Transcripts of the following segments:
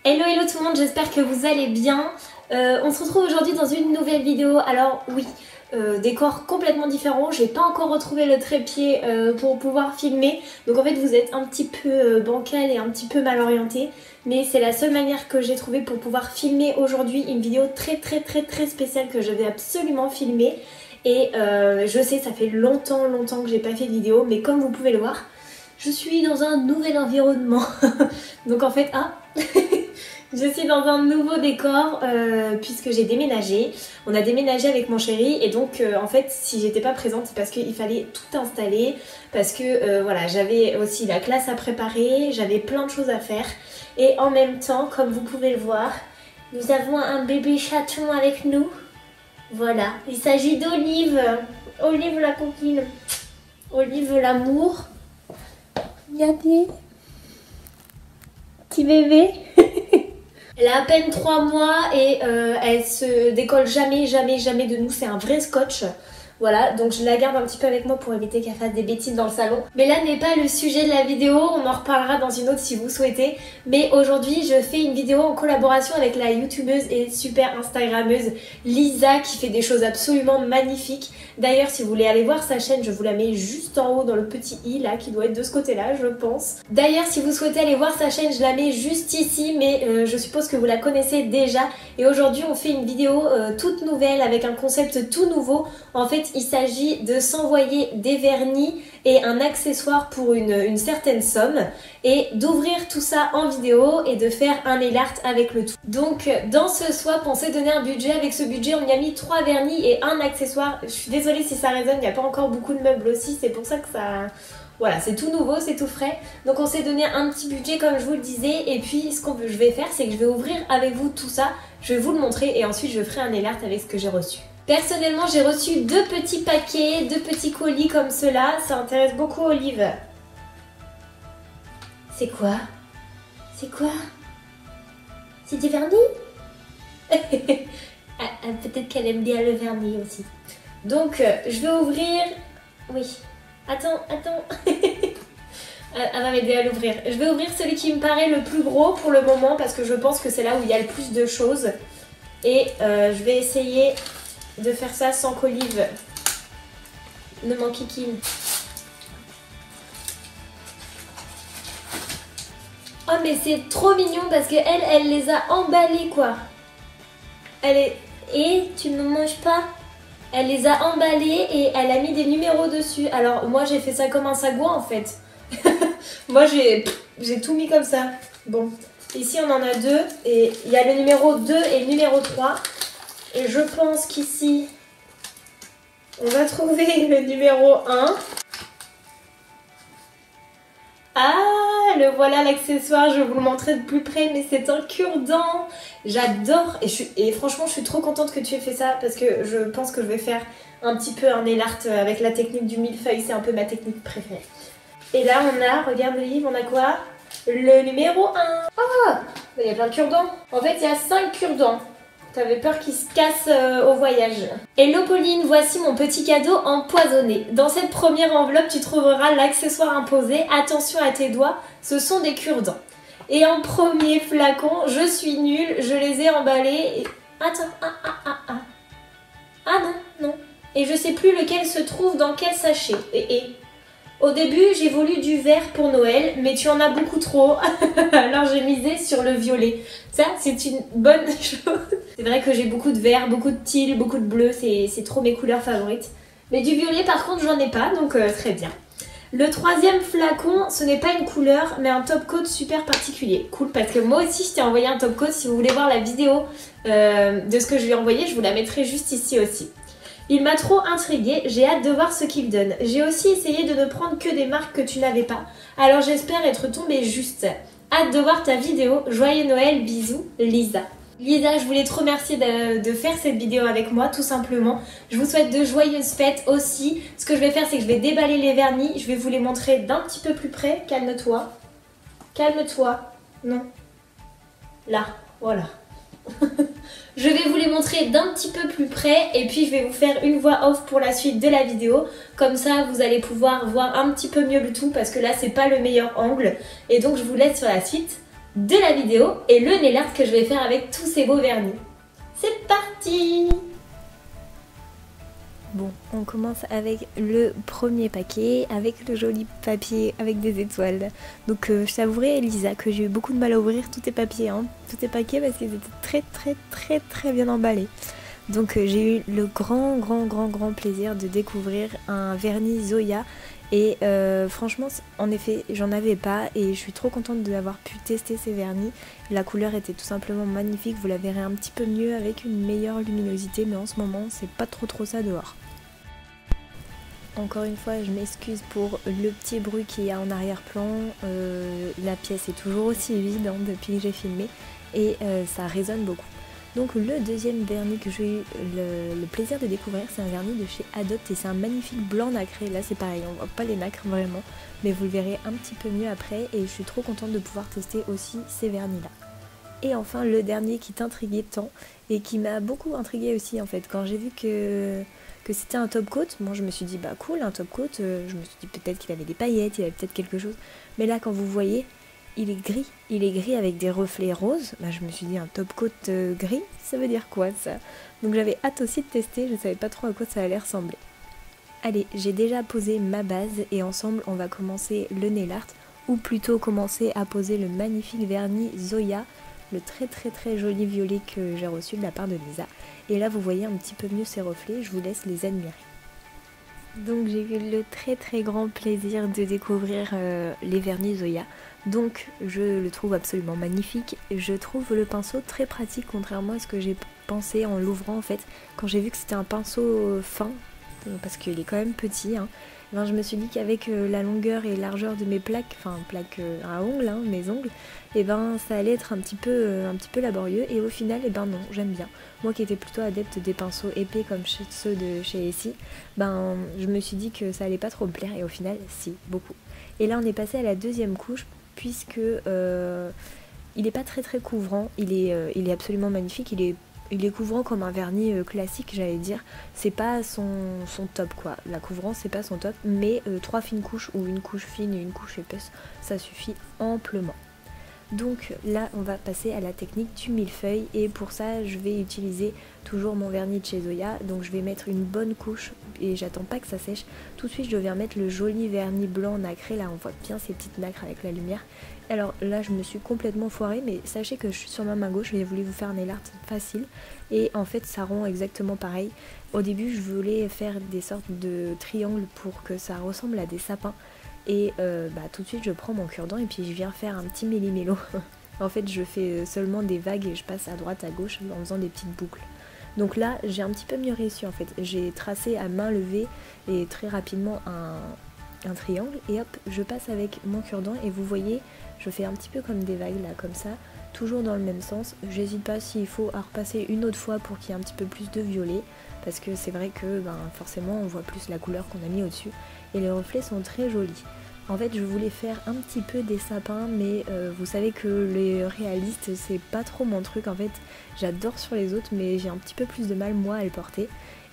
Hello hello tout le monde, j'espère que vous allez bien. On se retrouve aujourd'hui dans une nouvelle vidéo. Alors oui, décor complètement différent. J'ai pas encore retrouvé le trépied pour pouvoir filmer. Donc en fait vous êtes un petit peu bancal et un petit peu mal orienté. Mais c'est la seule manière que j'ai trouvé pour pouvoir filmer aujourd'hui une vidéo très spéciale que je vais absolument filmer. Et je sais, ça fait longtemps que j'ai pas fait de vidéo, mais comme vous pouvez le voir, je suis dans un nouvel environnement. Donc en fait, je suis dans un nouveau décor puisque j'ai déménagé. On a déménagé avec mon chéri et donc en fait si j'étais pas présente c'est parce qu'il fallait tout installer. Parce que voilà, j'avais aussi la classe à préparer, j'avais plein de choses à faire. Et en même temps, comme vous pouvez le voir, nous avons un bébé chaton avec nous. Voilà, il s'agit d'Olive. Olive la coquine. Olive l'amour. Regardez. Petit bébé. Elle a à peine 3 mois et elle se décolle jamais de nous. C'est un vrai scotch. Voilà, donc je la garde un petit peu avec moi pour éviter qu'elle fasse des bêtises dans le salon. Mais là n'est pas le sujet de la vidéo, on en reparlera dans une autre si vous souhaitez. Mais aujourd'hui je fais une vidéo en collaboration avec la youtubeuse et super instagrammeuse Lisa qui fait des choses absolument magnifiques. D'ailleurs si vous voulez aller voir sa chaîne, je vous la mets juste en haut dans le petit i là qui doit être de ce côté là je pense. D'ailleurs si vous souhaitez aller voir sa chaîne, je la mets juste ici mais je suppose que vous la connaissez déjà. Et aujourd'hui on fait une vidéo toute nouvelle avec un concept tout nouveau. En fait il s'agit de s'envoyer des vernis et un accessoire pour une certaine somme et d'ouvrir tout ça en vidéo et de faire un nail art avec le tout. Donc dans ce swap on s'est donné un budget, avec ce budget on y a mis 3 vernis et un accessoire. Je suis désolée si ça résonne, il n'y a pas encore beaucoup de meubles aussi, c'est pour ça que ça... Voilà, c'est tout nouveau, c'est tout frais. Donc on s'est donné un petit budget comme je vous le disais. Et puis ce que je vais faire c'est que je vais ouvrir avec vous tout ça. Je vais vous le montrer et ensuite je ferai un nail art avec ce que j'ai reçu. Personnellement j'ai reçu 2 petits paquets, 2 petits colis comme cela. Ça intéresse beaucoup Olive. C'est quoi? C'est quoi? C'est du vernis? Peut-être qu'elle aime bien le vernis aussi. Donc je vais ouvrir... Oui. Attends. Elle va m'aider à l'ouvrir. Je vais ouvrir celui qui me paraît le plus gros pour le moment parce que je pense que c'est là où il y a le plus de choses. Et je vais essayer de faire ça sans qu'Olive ne m'enquiquine. Oh mais c'est trop mignon parce que elle les a emballés quoi. Et tu ne manges pas? Elle les a emballés et elle a mis des numéros dessus. Alors moi j'ai fait ça comme un sagouin en fait. Moi j'ai tout mis comme ça. Bon, ici on en a 2 et il y a le numéro 2 et le numéro 3. Et je pense qu'ici on va trouver le numéro 1. Ah, le voilà l'accessoire, je vais vous le montrer de plus près, mais c'est un cure-dent. J'adore et franchement je suis trop contente que tu aies fait ça parce que je pense que je vais faire un petit peu un nail art avec la technique du millefeuille, c'est un peu ma technique préférée. Et là on a, regarde Olive, on a quoi? Le numéro 1. Ah, il y a plein de cure-dents. En fait il y a 5 cure-dents. T'avais peur qu'il se casse au voyage. Hello Pauline, voici mon petit cadeau empoisonné. Dans cette première enveloppe, tu trouveras l'accessoire imposé. Attention à tes doigts, ce sont des cure-dents. Et en premier flacon, je suis nulle, je les ai emballés. Et... Attends, Ah non. Et je sais plus lequel se trouve dans quel sachet. Au début, j'ai voulu du vert pour Noël, mais tu en as beaucoup trop. Alors j'ai misé sur le violet. Ça, c'est une bonne chose. C'est vrai que j'ai beaucoup de vert, beaucoup de teal, beaucoup de bleu. C'est trop mes couleurs favorites. Mais du violet, par contre, j'en ai pas, donc très bien. Le troisième flacon, ce n'est pas une couleur, mais un top coat super particulier. Cool, parce que moi aussi, je t'ai envoyé un top coat. Si vous voulez voir la vidéo de ce que je lui ai envoyé, je vous la mettrai juste ici aussi. Il m'a trop intriguée, j'ai hâte de voir ce qu'il donne. J'ai aussi essayé de ne prendre que des marques que tu n'avais pas. Alors j'espère être tombée juste. Hâte de voir ta vidéo. Joyeux Noël, bisous, Lisa. Lisa, je voulais te remercier de faire cette vidéo avec moi, tout simplement. Je vous souhaite de joyeuses fêtes aussi. Ce que je vais faire, c'est que je vais déballer les vernis. Je vais vous les montrer d'un petit peu plus près. Calme-toi. Calme-toi. Non. Là, voilà. Je vais vous les montrer d'un petit peu plus près et puis je vais vous faire une voix off pour la suite de la vidéo. Comme ça vous allez pouvoir voir un petit peu mieux le tout parce que là c'est pas le meilleur angle. Et donc je vous laisse sur la suite. de la vidéo et le nail art que je vais faire avec tous ces beaux vernis. C'est parti! Bon, on commence avec le premier paquet, avec le joli papier avec des étoiles. Donc je t'avouerai Elisa que j'ai eu beaucoup de mal à ouvrir tous tes papiers, tous tes paquets parce qu'ils étaient très bien emballés. Donc j'ai eu le grand plaisir de découvrir un vernis Zoya. Et franchement, en effet, j'en avais pas et je suis trop contente d'avoir pu tester ces vernis. La couleur était tout simplement magnifique, vous la verrez un petit peu mieux avec une meilleure luminosité, mais en ce moment, c'est pas trop ça dehors. Encore une fois, je m'excuse pour le petit bruit qu'il y a en arrière-plan. La pièce est toujours aussi vide depuis que j'ai filmé et ça résonne beaucoup. Donc le deuxième vernis que j'ai eu le plaisir de découvrir, c'est un vernis de chez Adopt et c'est un magnifique blanc nacré. Là c'est pareil, on voit pas les nacres vraiment, mais vous le verrez un petit peu mieux après et je suis trop contente de pouvoir tester aussi ces vernis là. Et enfin le dernier qui t'intriguait tant et qui m'a beaucoup intrigué aussi en fait. Quand j'ai vu que c'était un top coat, moi je me suis dit bah cool un top coat, je me suis dit peut-être qu'il avait des paillettes, il avait peut-être quelque chose. Mais là quand vous voyez, il est gris avec des reflets roses. Bah, je me suis dit un top coat gris, ça veut dire quoi ça? Donc j'avais hâte aussi de tester, je savais pas trop à quoi ça allait ressembler. Allez, j'ai déjà posé ma base et ensemble on va commencer le nail art, ou plutôt commencer à poser le magnifique vernis Zoya, le très joli violet que j'ai reçu de la part de Lisa. Et là vous voyez un petit peu mieux ces reflets, je vous laisse les admirer. Donc j'ai eu le très grand plaisir de découvrir les vernis Zoya. Donc je le trouve absolument magnifique. Je trouve le pinceau très pratique contrairement à ce que j'ai pensé en l'ouvrant en fait. Quand j'ai vu que c'était un pinceau fin, parce qu'il est quand même petit, ben, je me suis dit qu'avec la longueur et largeur de mes plaques, enfin plaques à ongles, mes ongles, et ben ça allait être un petit peu laborieux et au final et ben non, j'aime bien. Moi qui étais plutôt adepte des pinceaux épais comme ceux de chez Essie, ben je me suis dit que ça allait pas trop me plaire et au final si, beaucoup. Et là on est passé à la deuxième couche puisque il est pas très couvrant, il est absolument magnifique, il est couvrant comme un vernis classique j'allais dire, c'est pas son top quoi, la couvrance c'est pas son top, mais 3 fines couches ou une couche fine et une couche épaisse, ça suffit amplement. Donc là on va passer à la technique du millefeuille et pour ça je vais utiliser toujours mon vernis de chez Zoya, donc je vais mettre une bonne couche et j'attends pas que ça sèche, tout de suite je viens mettre le joli vernis blanc nacré, là on voit bien ces petites nacres avec la lumière. Alors là je me suis complètement foirée mais sachez que je suis sur ma main gauche, j'ai voulu vous faire un nail art facile et en fait ça rend exactement pareil. Au début je voulais faire des sortes de triangles pour que ça ressemble à des sapins. Et tout de suite je prends mon cure-dent et puis je viens faire un petit méli-mélo. En fait je fais seulement des vagues et je passe à droite à gauche en faisant des petites boucles. Donc là j'ai un petit peu mieux réussi en fait. J'ai tracé à main levée et très rapidement un triangle et hop je passe avec mon cure-dent et vous voyez je fais un petit peu comme des vagues là comme ça. Toujours dans le même sens. J'hésite pas s'il faut à repasser une autre fois pour qu'il y ait un petit peu plus de violet. Parce que c'est vrai que forcément on voit plus la couleur qu'on a mis au-dessus. Et les reflets sont très jolis. En fait je voulais faire un petit peu des sapins mais vous savez que les réalistes c'est pas trop mon truc en fait. J'adore sur les autres mais j'ai un petit peu plus de mal moi à le porter.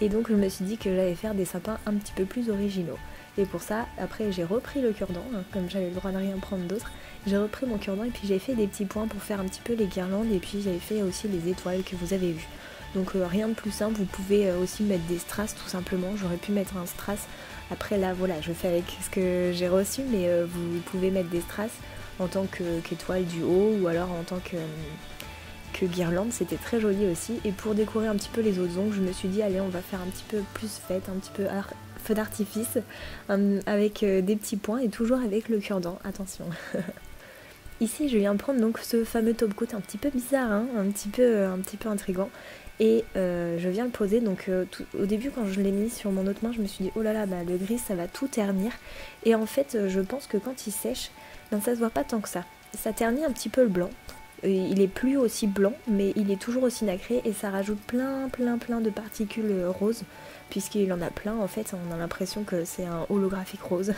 Et donc je me suis dit que j'allais faire des sapins un petit peu plus originaux. Et pour ça après j'ai repris le cure-dent, comme j'avais le droit de rien prendre d'autre. J'ai repris mon cure-dent et puis j'ai fait des petits points pour faire un petit peu les guirlandes et puis j'avais fait aussi les étoiles que vous avez vues. Donc rien de plus simple, vous pouvez aussi mettre des strass tout simplement, j'aurais pu mettre un strass. Après là voilà, je fais avec ce que j'ai reçu mais vous pouvez mettre des strass en tant qu'étoile du haut ou alors en tant que guirlande, c'était très joli aussi. Et pour décorer un petit peu les autres ongles, je me suis dit allez on va faire un petit peu plus fête, un petit peu feu d'artifice avec des petits points et toujours avec le cure-dent, attention. Ici je viens de prendre donc ce fameux top coat un petit peu bizarre, un petit peu intriguant. Et je viens le poser, donc au début quand je l'ai mis sur mon autre main je me suis dit oh là là le gris ça va tout ternir. Et en fait je pense que quand il sèche, ça se voit pas tant que ça. Ça ternit un petit peu le blanc. Il est plus aussi blanc mais il est toujours aussi nacré et ça rajoute plein de particules roses. Puisqu'il en a plein en fait, on a l'impression que c'est un holographique rose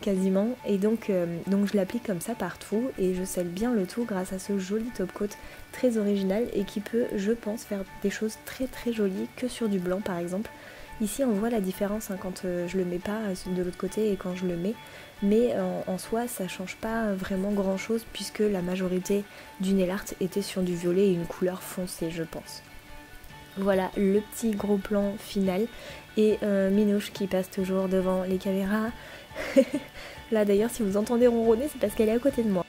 quasiment. Et donc je l'applique comme ça partout et je scelle bien le tout grâce à ce joli top coat très original et qui peut je pense faire des choses très jolies que sur du blanc par exemple. Ici on voit la différence hein, quand je le mets pas de l'autre côté et quand je le mets. Mais en soi ça change pas vraiment grand chose puisque la majorité du nail art était sur du violet et une couleur foncée je pense. Voilà le petit gros plan final et Minouche qui passe toujours devant les caméras. Là d'ailleurs si vous entendez ronronner c'est parce qu'elle est à côté de moi.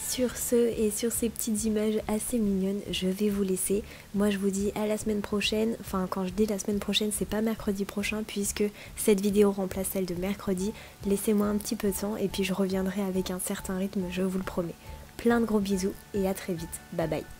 Sur ce et sur ces petites images assez mignonnes, je vais vous laisser. Moi je vous dis à la semaine prochaine. Enfin quand je dis la semaine prochaine, c'est pas mercredi prochain puisque cette vidéo remplace celle de mercredi. Laissez-moi un petit peu de temps et puis je reviendrai avec un certain rythme, je vous le promets. Plein de gros bisous et à très vite. Bye bye.